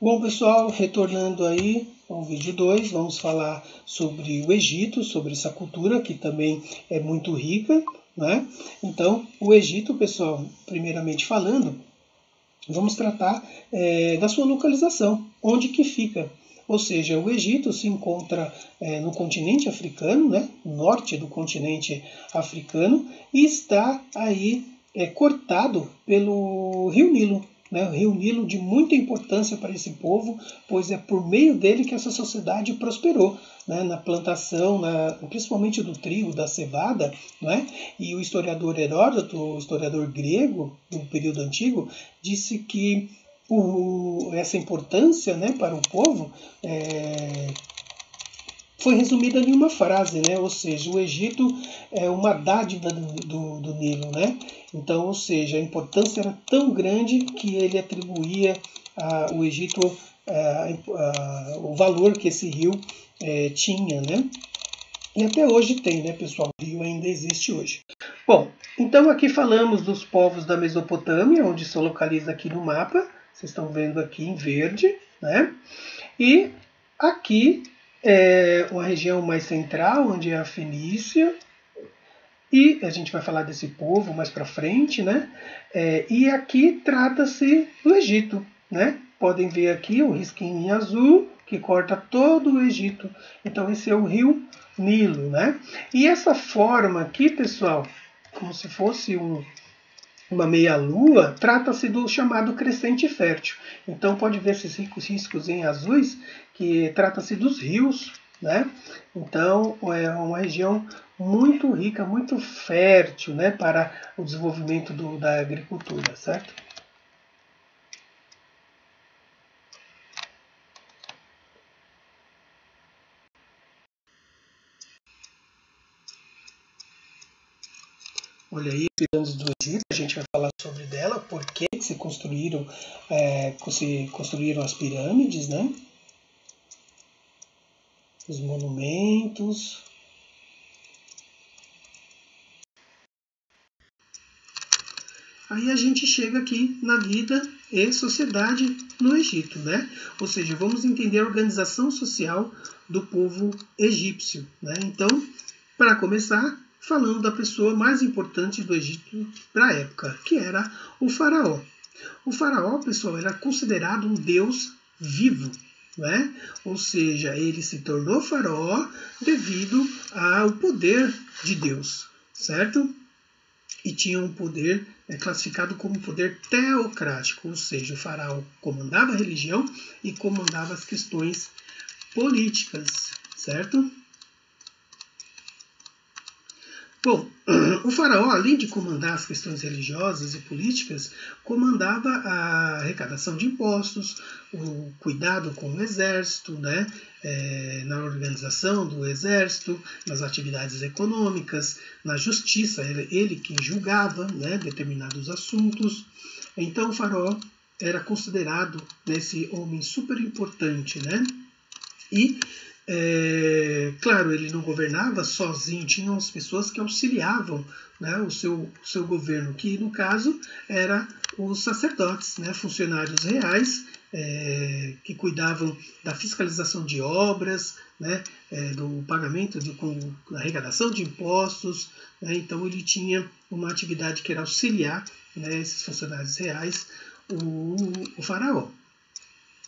Bom, pessoal, retornando aí ao vídeo 2, vamos falar sobre o Egito, sobre essa cultura que também é muito rica, né? Então, o Egito, pessoal, primeiramente falando, vamos tratar da sua localização, onde que fica. Ou seja, o Egito se encontra no continente africano, né? Norte do continente africano, e está aí cortado pelo Rio Nilo. Né, o Rio Nilo de muita importância para esse povo, pois é por meio dele que essa sociedade prosperou, né, na plantação, principalmente do trigo, da cevada, né, e o historiador Heródoto, o historiador grego do período antigo, disse que essa importância, né, para o povo foi resumida em uma frase, né? Ou seja, o Egito é uma dádiva do Nilo, né? Então, ou seja, a importância era tão grande que ele atribuía ao Egito o valor que esse rio tinha, né? E até hoje tem, né, pessoal? O rio ainda existe hoje. Bom, então aqui falamos dos povos da Mesopotâmia, onde se localiza aqui no mapa. Vocês estão vendo aqui em verde, né? E aqui é uma região mais central, onde é a Fenícia, e a gente vai falar desse povo mais para frente, né? E aqui trata-se do Egito, né? Podem ver aqui o risquinho em azul, que corta todo o Egito. Então esse é o rio Nilo, né? E essa forma aqui, pessoal, como se fosse uma meia-lua, trata-se do chamado crescente fértil. Então pode ver esses riscos em azuis, que trata-se dos rios, né? Então é uma região muito rica, muito fértil, né, para o desenvolvimento da agricultura, certo? Olha aí, pirâmides do Egito, a gente vai falar sobre dela, por que se construíram as pirâmides, né? Os monumentos. Aí a gente chega aqui na vida e sociedade no Egito, né? Ou seja, vamos entender a organização social do povo egípcio, né? Então, para começar, falando da pessoa mais importante do Egito para a época, que era o faraó. O faraó, pessoal, era considerado um deus vivo, né? Ou seja, ele se tornou faraó devido ao poder de Deus, certo? E tinha um poder classificado como poder teocrático, ou seja, o faraó comandava a religião e comandava as questões políticas, certo? Bom, o faraó, além de comandar as questões religiosas e políticas, comandava a arrecadação de impostos, o cuidado com o exército, né, na organização do exército, nas atividades econômicas, na justiça, ele quem julgava, né, determinados assuntos. Então o faraó era considerado esse homem super importante, né? E claro, ele não governava sozinho, tinham as pessoas que auxiliavam, né, o seu governo, que no caso era os sacerdotes, né, funcionários reais, que cuidavam da fiscalização de obras, né, do pagamento, da arrecadação de impostos, né, então ele tinha uma atividade que era auxiliar, né, esses funcionários reais, o faraó.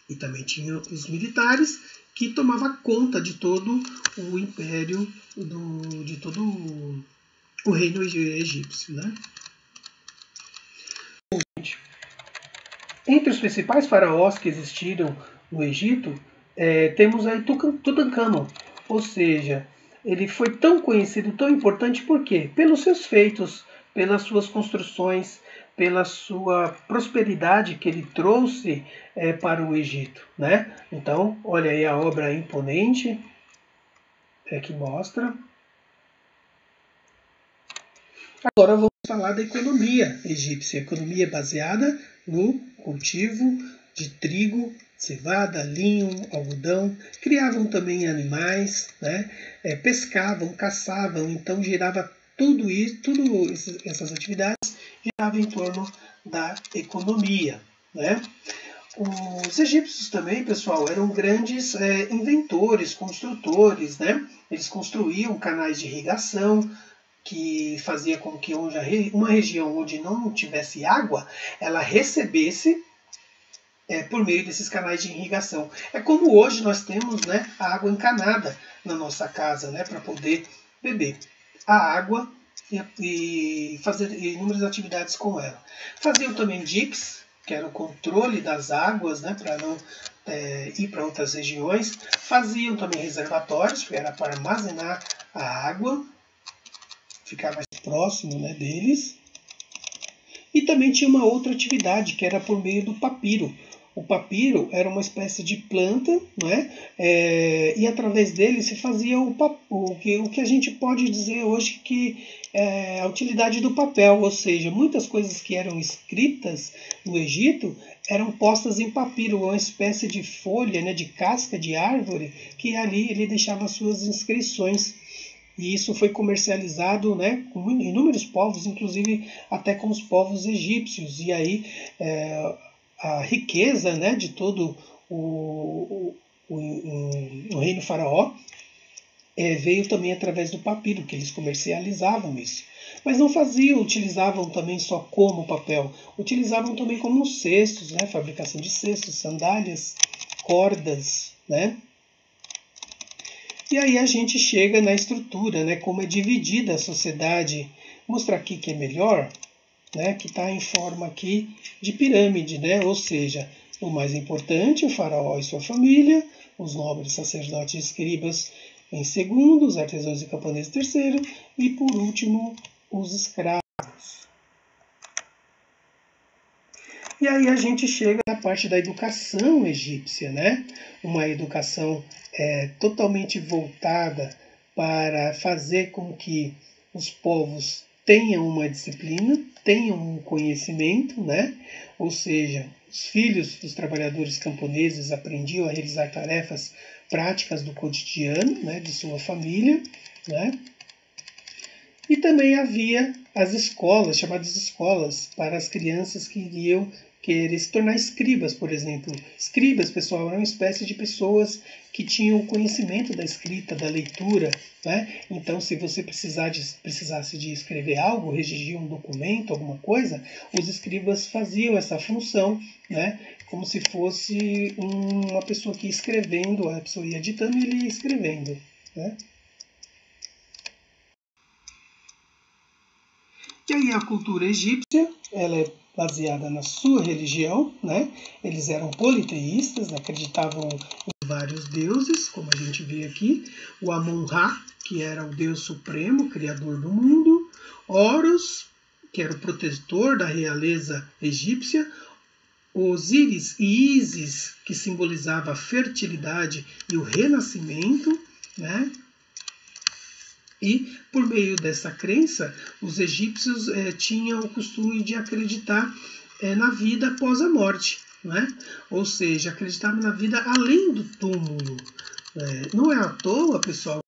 E também tinha os militares, que tomava conta de todo o império, de todo o reino egípcio, né? Entre os principais faraós que existiram no Egito, temos aí Tutankhamon, ou seja, ele foi tão conhecido, tão importante, por quê? Pelos seus feitos, pelas suas construções, pela sua prosperidade que ele trouxe para o Egito, né? Então, olha aí a obra imponente que mostra. Agora vamos falar da economia egípcia. A economia é baseada no cultivo de trigo, cevada, linho, algodão. Criavam também animais, né? Pescavam, caçavam. Então girava tudo isso, essas atividades girava em torno da economia, né? Os egípcios também, pessoal, eram grandes inventores, construtores, né? Eles construíam canais de irrigação, que fazia com que uma região onde não tivesse água, ela recebesse por meio desses canais de irrigação. É como hoje nós temos, né, a água encanada na nossa casa, né, para poder beber a água e fazer inúmeras atividades com ela. Faziam também diques, que era o controle das águas, né, para não ir para outras regiões. Faziam também reservatórios, que era para armazenar a água, ficar mais próximo, né, deles. E também tinha uma outra atividade, que era por meio do papiro. O papiro era uma espécie de planta, né? E através dele se fazia o que a gente pode dizer hoje que é a utilidade do papel, ou seja, muitas coisas que eram escritas no Egito eram postas em papiro, uma espécie de folha, né, de casca de árvore, que ali ele deixava suas inscrições. E isso foi comercializado, né, com inúmeros povos, inclusive até com os povos egípcios. E aí a riqueza, né, de todo o reino faraó veio também através do papiro, que eles comercializavam isso. Mas não utilizavam também só como papel, utilizavam também como cestos, né, fabricação de cestos, sandálias, cordas, né. E aí a gente chega na estrutura, né, como é dividida a sociedade. Vou mostrar aqui que é melhor, né, que está em forma aqui de pirâmide, né, ou seja, o mais importante, o faraó e sua família, os nobres, sacerdotes e escribas em segundo, os artesãos e camponeses em terceiro, e por último, os escravos. E aí a gente chega na parte da educação egípcia, né? Uma educação totalmente voltada para fazer com que os povos tenham uma disciplina, tenham um conhecimento, né? Ou seja, os filhos dos trabalhadores camponeses aprendiam a realizar tarefas práticas do cotidiano, né, de sua família, né? E também havia as escolas, chamadas escolas, para as crianças que iriam querer se tornar escribas, por exemplo. Escribas, pessoal, eram uma espécie de pessoas que tinham o conhecimento da escrita, da leitura, né? Então, se você precisasse de escrever algo, redigir um documento, alguma coisa, os escribas faziam essa função, né? Como se fosse uma pessoa que ia escrevendo, a pessoa ia ditando e ele ia escrevendo, né? E aí a cultura egípcia, ela é baseada na sua religião, né? Eles eram politeístas, acreditavam em vários deuses, como a gente vê aqui. O Amon-Ra, que era o deus supremo, criador do mundo. Horus, que era o protetor da realeza egípcia. Osíris e Ísis, que simbolizava a fertilidade e o renascimento, né? E, por meio dessa crença, os egípcios tinham o costume de acreditar na vida após a morte, né? Ou seja, acreditavam na vida além do túmulo. Não é à toa, pessoal,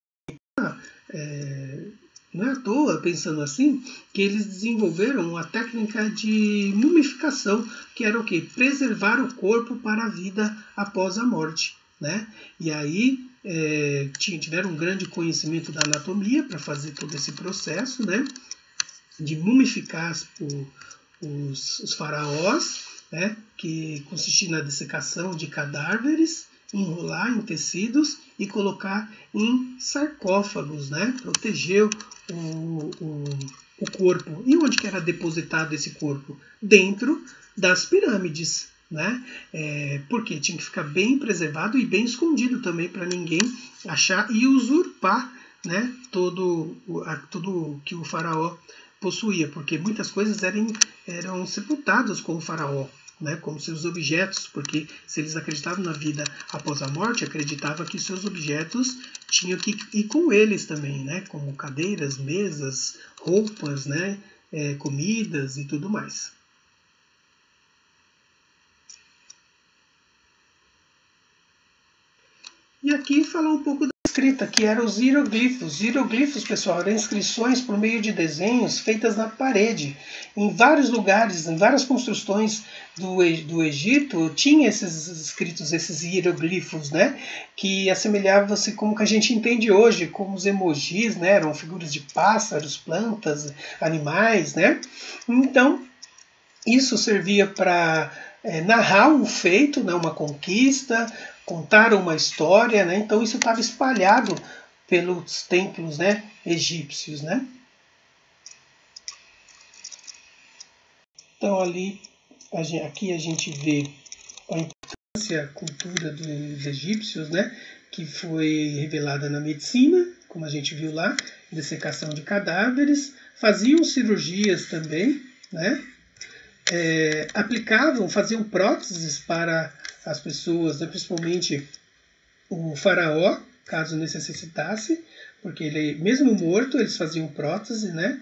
não é à toa, pensando assim, que eles desenvolveram a técnica de mumificação, que era o quê? Preservar o corpo para a vida após a morte, né? E aí tiveram um grande conhecimento da anatomia para fazer todo esse processo, né, de mumificar os faraós, né, que consistia na dessecação de cadáveres, enrolar em tecidos e colocar em sarcófagos, né, proteger o corpo. E onde que era depositado esse corpo? Dentro das pirâmides, né? Porque tinha que ficar bem preservado e bem escondido também para ninguém achar e usurpar, né, tudo que o faraó possuía, porque muitas coisas eram sepultadas com o faraó, né, como seus objetos, porque se eles acreditavam na vida após a morte, acreditava que seus objetos tinham que ir com eles também, né, como cadeiras, mesas, roupas, né, comidas e tudo mais. E aqui falar um pouco da escrita, que eram os hieroglifos. Hieroglifos, pessoal, eram inscrições por meio de desenhos feitas na parede. Em vários lugares, em várias construções do Egito, tinha esses escritos, esses hieroglifos, né? Que assemelhavam-se como que a gente entende hoje, como os emojis, né? Eram figuras de pássaros, plantas, animais, né? Então, isso servia para narrar um feito, né? Uma conquista, contaram uma história, né? Então isso estava espalhado pelos templos, né, egípcios, né? Então aqui a gente vê a importância, a cultura dos egípcios, né, que foi revelada na medicina, como a gente viu lá, dessecação de cadáveres, faziam cirurgias também, né? Faziam próteses para as pessoas, né, principalmente o faraó, caso necessitasse, porque ele, mesmo morto, eles faziam prótese, né?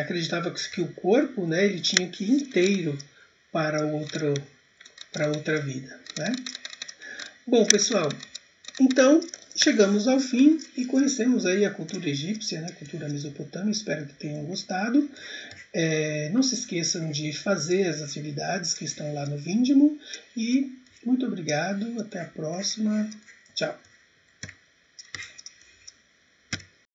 Acreditava que o corpo, né, ele tinha que ir inteiro para outra vida, né? Bom, pessoal, então chegamos ao fim e conhecemos aí a cultura egípcia, né, a cultura mesopotâmica. Espero que tenham gostado. Não se esqueçam de fazer as atividades que estão lá no Vindimo e muito obrigado. Até a próxima. Tchau.